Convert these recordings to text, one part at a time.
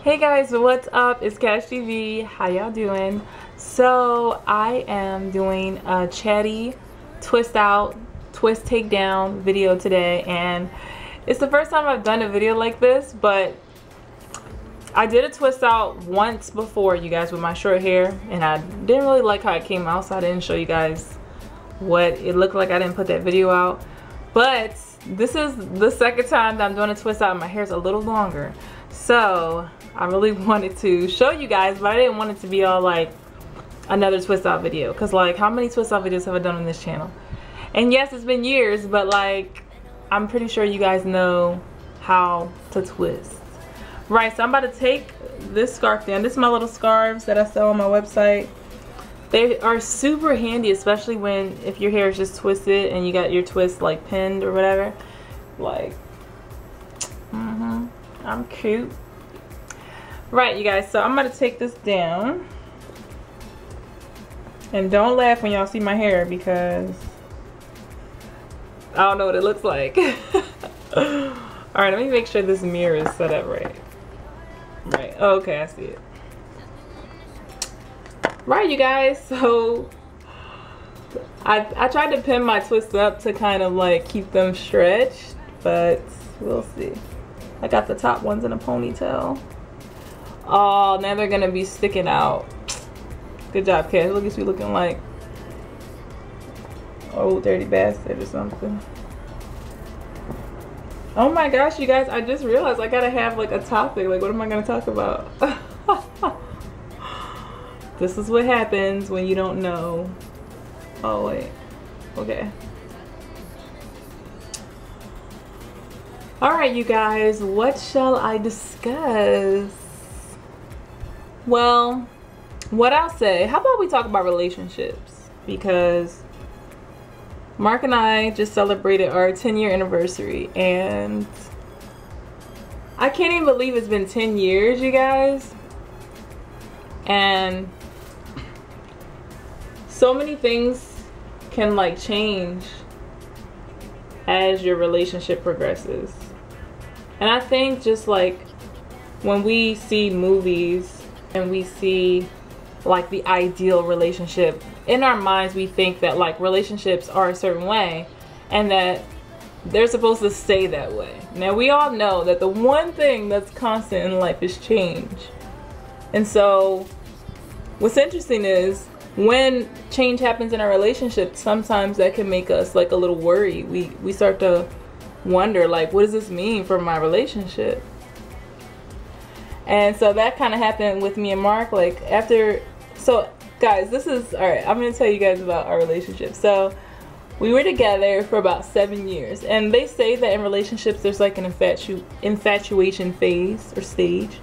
Hey guys, what's up? It's Cash TV. How y'all doing? So I am doing a Chatty twist out, twist takedown video today, and it's the first time I've done a video like this, but I did a twist out once before, you guys, with my short hair, and I didn't really like how it came out, so I didn't show you guys what it looked like. I didn't put that video out, but this is the second time that I'm doing a twist out and my hair's a little longer. So I really wanted to show you guys, but I didn't want it to be all like another twist out video, because like, how many twist out videos have I done on this channel? And yes, it's been years, but like, I'm pretty sure you guys know how to twist. Right, so I'm about to take this scarf down. This is my little scarves that I sell on my website. They are super handy, especially if your hair is just twisted and you got your twist like pinned or whatever. Like, I'm cute. Right, you guys, so I'm gonna take this down. And don't laugh when y'all see my hair, because I don't know what it looks like. Alright, let me make sure this mirror is set up right. Right, oh, okay, I see it. Right, you guys, so I tried to pin my twists up to kind of like keep them stretched, but we'll see. I got the top ones in a ponytail. Oh, now they're gonna be sticking out. Good job, Cash. Look at you looking like old dirty bastard or something. Oh my gosh, you guys, I just realized I gotta have like a topic. Like, what am I gonna talk about? This is what happens when you don't know. Oh wait, okay. All right, you guys, what shall I discuss? Well, what I'll say, how about we talk about relationships? Because Mark and I just celebrated our 10-year anniversary, and I can't even believe it's been 10 years, you guys. And so many things can like change as your relationship progresses. And I think just like when we see movies and we see like the ideal relationship, in our minds we think that like relationships are a certain way and that they're supposed to stay that way. Now we all know that the one thing that's constant in life is change. And so what's interesting is when change happens in our relationship, sometimes that can make us like a little worried. We start to wonder, like, what does this mean for my relationship? And so that kind of happened with me and Mark. Like so guys, this is, all right, I'm going to tell you guys about our relationship. So we were together for about 7 years, and they say that in relationships there's like an infatuation phase or stage.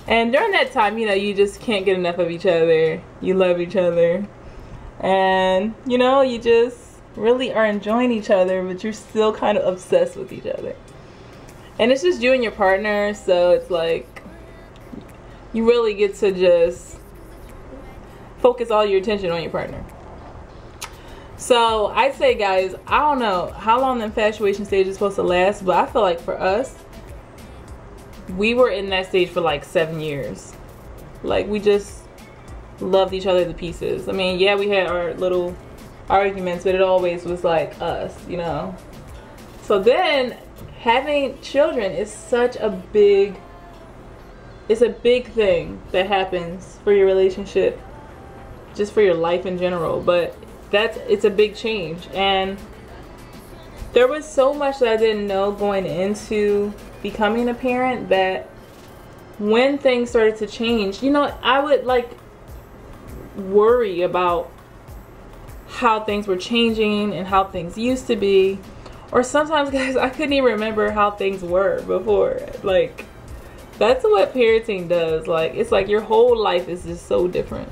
And during that time, you know, you just can't get enough of each other. You love each other. And, you know, you just really are enjoying each other, but you're still kind of obsessed with each other. And it's just you and your partner, so it's like you really get to just focus all your attention on your partner. So I'd say, guys, I don't know how long the infatuation stage is supposed to last, but I feel like for us, we were in that stage for like 7 years. Like, we just loved each other to pieces. I mean, yeah, we had our little arguments, but it always was like us, you know. So then having children is such a big, it's a big thing that happens for your relationship, just for your life in general. But it's a big change, and there was so much that I didn't know going into becoming a parent, that when things started to change, you know, I would like worry about how things were changing and how things used to be. Or sometimes, guys, I couldn't even remember how things were before. Like, that's what parenting does. Like, it's like your whole life is just so different.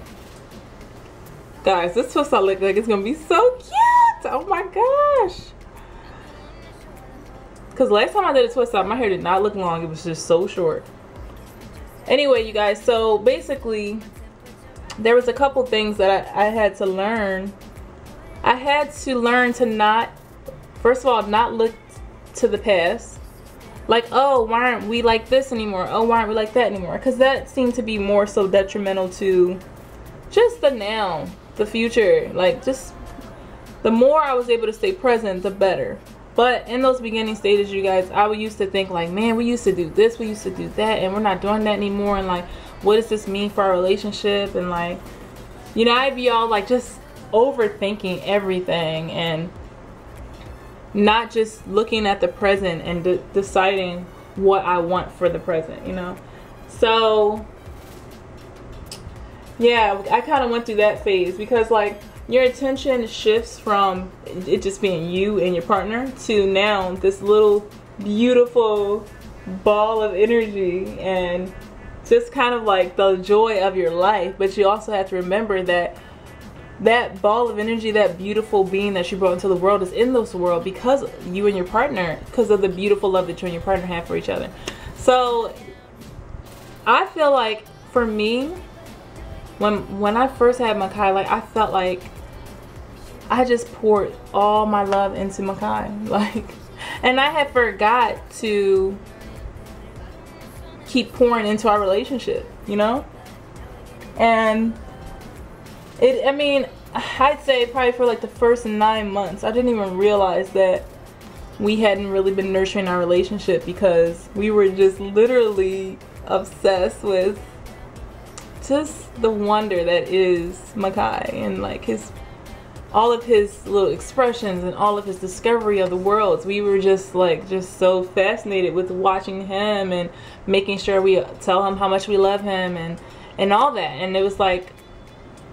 Guys, this twist out look like it's gonna be so cute. Oh my gosh. Because last time I did a twist out, my hair did not look long. It was just so short. Anyway, you guys, so basically, there was a couple things that I had to learn. I had to learn to not, first of all, not look to the past. like, oh, why aren't we like this anymore? Oh, why aren't we like that anymore? Because that seemed to be more so detrimental to just the now, the future. Like, just the more I was able to stay present, the better. But in those beginning stages, you guys, I used to think like, man, we used to do this, we used to do that, and we're not doing that anymore. And like, what does this mean for our relationship? And like, you know, I'd be all like just overthinking everything and not just looking at the present and deciding what I want for the present, you know. So yeah, I kind of went through that phase, because like your attention shifts from it just being you and your partner to now this little beautiful ball of energy and just kind of like the joy of your life. But you also have to remember that that ball of energy, that beautiful being that you brought into the world, is in this world because you and your partner, because of the beautiful love that you and your partner have for each other. So I feel like for me, when I first had Makai, like I felt like I just poured all my love into Makai, like, and I had forgot to keep pouring into our relationship, you know. And I mean, I'd say probably for like the first 9 months, I didn't even realize that we hadn't really been nurturing our relationship, because we were just literally obsessed with just the wonder that is Makai, and like all of his little expressions and all of his discovery of the worlds. We were just like so fascinated with watching him and making sure we tell him how much we love him and all that. And it was like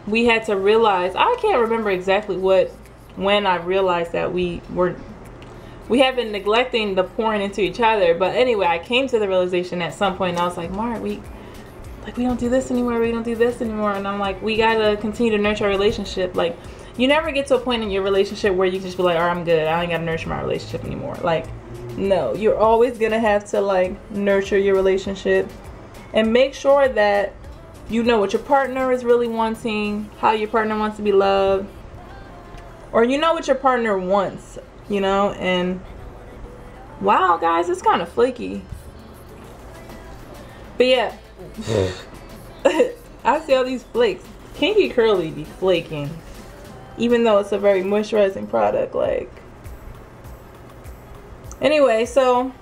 we had to realize, I can't remember exactly when I realized that we have been neglecting the pouring into each other. But anyway, I came to the realization at some point, and I was like, Mark, we don't do this anymore, we don't do this anymore. And I'm like, we gotta continue to nurture our relationship. Like, you never get to a point in your relationship where you can just be like, all right, I'm good, I ain't gotta nurture my relationship anymore. Like, no, you're always gonna have to like nurture your relationship and make sure that you know what your partner is really wanting, how your partner wants to be loved, or you know what your partner wants, you know. And wow, guys, it's kind of flaky, but yeah. I see all these flakes. Kinky Curly be flaking, even though it's a very moisturizing product. Like, anyway, so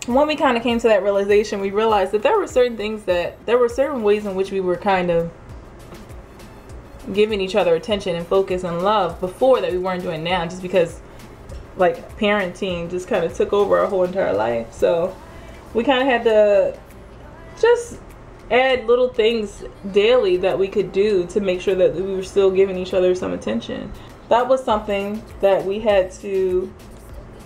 when we kind of came to that realization, we realized that there were certain ways in which we were kind of giving each other attention and focus and love before that we weren't doing now, just because like parenting just kind of took over our whole entire life. So we kind of had to just add little things daily that we could do to make sure that we were still giving each other some attention. That was something that we had to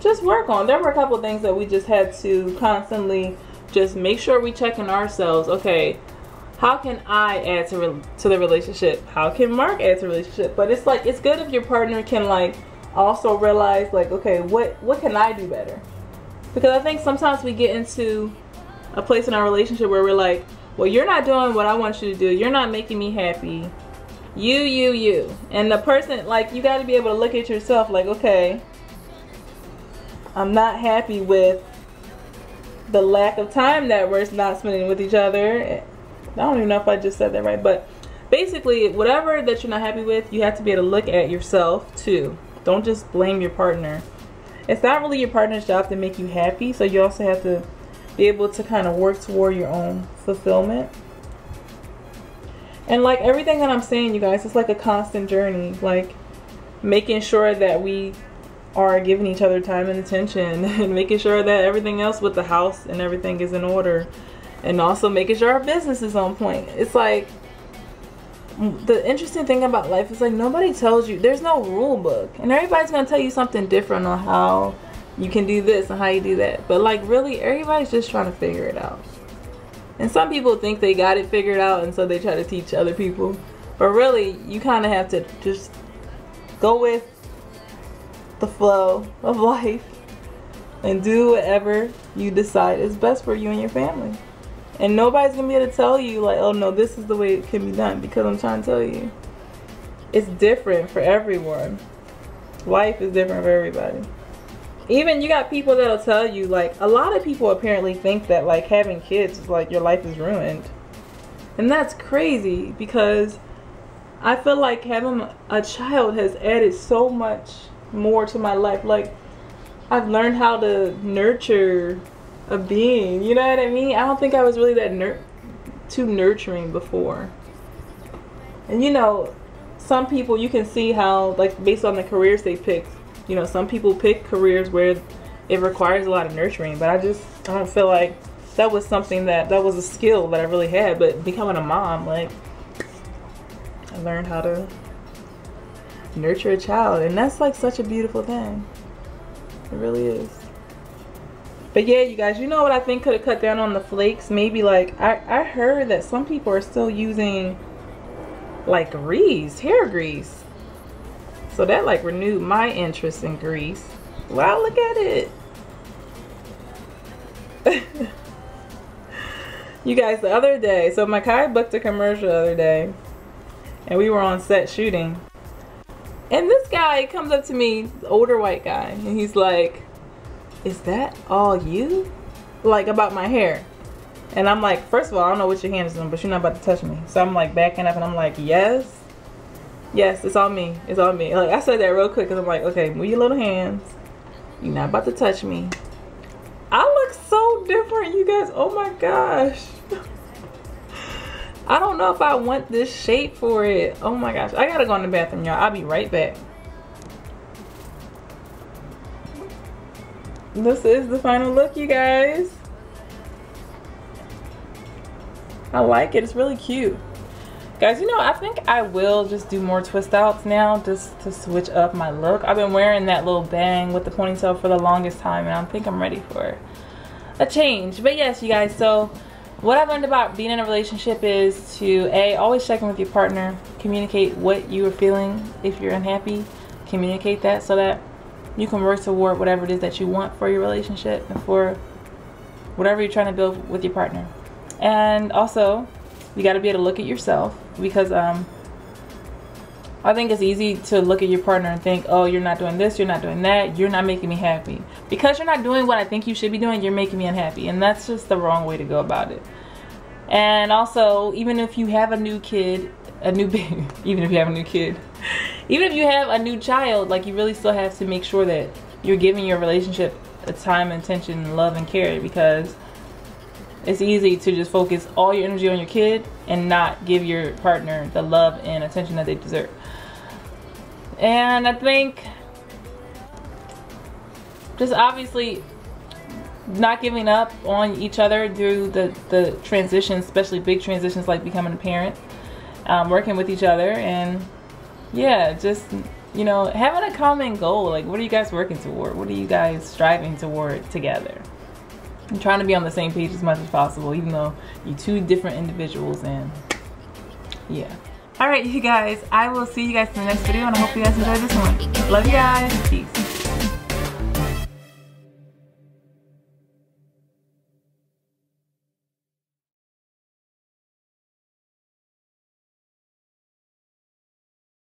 just work on. There were a couple of things that we just had to constantly just make sure we check in ourselves. Okay, how can I add to the relationship? How can Mark add to the relationship? But it's like, it's good if your partner can like also realize like, okay, what can I do better? Because I think sometimes we get into a place in our relationship where we're like, well, you're not doing what I want you to do. You're not making me happy. You. And the person, like, you got to be able to look at yourself like, okay, I'm not happy with the lack of time that we're not spending with each other. I don't even know if I just said that right. But basically, whatever that you're not happy with, you have to be able to look at yourself too. Don't just blame your partner. It's not really your partner's job to make you happy. So you also have to be able to kind of work toward your own fulfillment. And like everything that I'm saying, you guys, it's like a constant journey, like making sure that we are giving each other time and attention, and making sure that everything else with the house and everything is in order, and also making sure our business is on point. It's like, the interesting thing about life is like nobody tells you, there's no rule book, and everybody's gonna tell you something different on how you can do this and how you do that. But like really, everybody's just trying to figure it out. And some people think they got it figured out, and so they try to teach other people. But really, you kind of have to just go with the flow of life and do whatever you decide is best for you and your family. And nobody's gonna be able to tell you like, oh no, this is the way it can be done, because I'm trying to tell you, it's different for everyone. Life is different for everybody. Even you got people that'll tell you, like, a lot of people apparently think that like having kids is like your life is ruined. And that's crazy, because I feel like having a child has added so much more to my life. Like, I've learned how to nurture a being, you know what I mean? I don't think I was really that too nurturing before. And you know, some people, you can see how, like, based on the careers they pick, you know, some people pick careers where it requires a lot of nurturing, but I don't feel like that was something that was a skill that I really had. But becoming a mom, like, I learned how to nurture a child, and that's like such a beautiful thing. It really is. But yeah, you guys, you know what I think could have cut down on the flakes? Maybe like, I heard that some people are still using like grease, hair grease. So that like renewed my interest in grease. Wow, look at it. You guys, the other day, so Makai booked a commercial the other day, and we were on set shooting. And this guy comes up to me, older white guy, and he's like, "Is that all you?" Like, about my hair. And I'm like, first of all, I don't know what your hand is doing, but you're not about to touch me. So I'm like backing up, and I'm like, yes, it's all me. It's all me. Like, I said that real quick, because I'm like, okay, move your little hands. You're not about to touch me. I look so different, you guys. Oh my gosh. I don't know if I want this shape for it. Oh my gosh. I gotta go in the bathroom, y'all. I'll be right back. This is the final look, you guys. I like it. It's really cute. Guys, you know, I think I will just do more twist outs now, just to switch up my look. I've been wearing that little bang with the ponytail for the longest time, and I think I'm ready for a change. But yes, you guys, so what I've learned about being in a relationship is to always check in with your partner, communicate what you are feeling. If you're unhappy, communicate that so that you can work toward whatever it is that you want for your relationship and for whatever you're trying to build with your partner. And also, you got to be able to look at yourself, because I think it's easy to look at your partner and think, oh, you're not doing this, you're not doing that, you're not making me happy. Because you're not doing what I think you should be doing, you're making me unhappy. And that's just the wrong way to go about it. And also, even if you have a new kid, even if you have a new kid, even if you have a new child, like, you really still have to make sure that you're giving your relationship a time, attention, love, and care, because it's easy to just focus all your energy on your kid and not give your partner the love and attention that they deserve. And I think just obviously not giving up on each other through the transitions, especially big transitions like becoming a parent, working with each other, and yeah, just, you know, having a common goal. Like, what are you guys working toward? What are you guys striving toward together? I'm trying to be on the same page as much as possible, even though you're two different individuals, and yeah. Alright, you guys, I will see you guys in the next video, and I hope you guys enjoyed this one. Love you guys. Peace.